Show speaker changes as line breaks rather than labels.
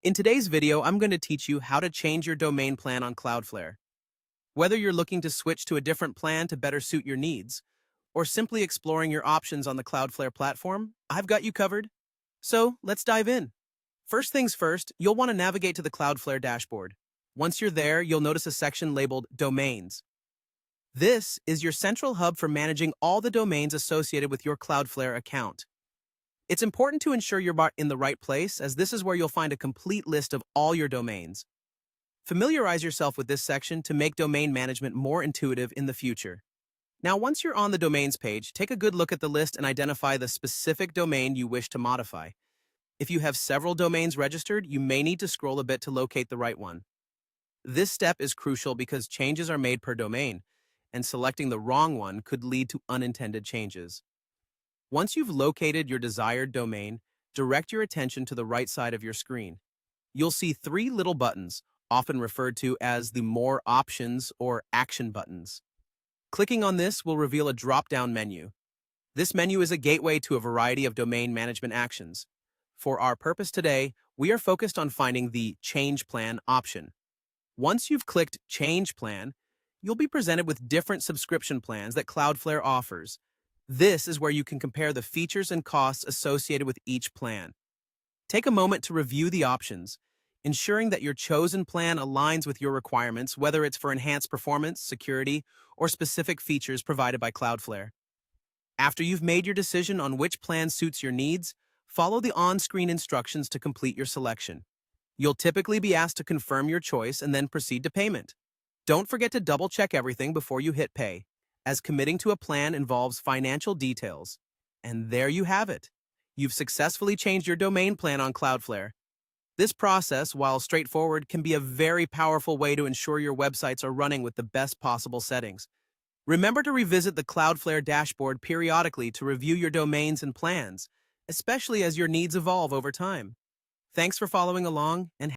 In today's video, I'm going to teach you how to change your domain plan on Cloudflare. Whether you're looking to switch to a different plan to better suit your needs, or simply exploring your options on the Cloudflare platform, I've got you covered. So let's dive in. First things first, you'll want to navigate to the Cloudflare dashboard. Once you're there, you'll notice a section labeled Domains. This is your central hub for managing all the domains associated with your Cloudflare account. It's important to ensure you're in the right place, as this is where you'll find a complete list of all your domains. Familiarize yourself with this section to make domain management more intuitive in the future. Now, once you're on the domains page, take a good look at the list and identify the specific domain you wish to modify. If you have several domains registered, you may need to scroll a bit to locate the right one. This step is crucial because changes are made per domain, and selecting the wrong one could lead to unintended changes. Once you've located your desired domain, direct your attention to the right side of your screen. You'll see three little buttons, often referred to as the More Options or Action buttons. Clicking on this will reveal a drop-down menu. This menu is a gateway to a variety of domain management actions. For our purpose today, we are focused on finding the Change Plan option. Once you've clicked Change Plan, you'll be presented with different subscription plans that Cloudflare offers. This is where you can compare the features and costs associated with each plan. Take a moment to review the options, ensuring that your chosen plan aligns with your requirements, whether it's for enhanced performance, security, or specific features provided by Cloudflare. After you've made your decision on which plan suits your needs, follow the on-screen instructions to complete your selection. You'll typically be asked to confirm your choice and then proceed to payment. Don't forget to double-check everything before you hit pay, as committing to a plan involves financial details. And there you have it. You've successfully changed your domain plan on Cloudflare. This process, while straightforward, can be a very powerful way to ensure your websites are running with the best possible settings. Remember to revisit the Cloudflare dashboard periodically to review your domains and plans, especially as your needs evolve over time. Thanks for following along, and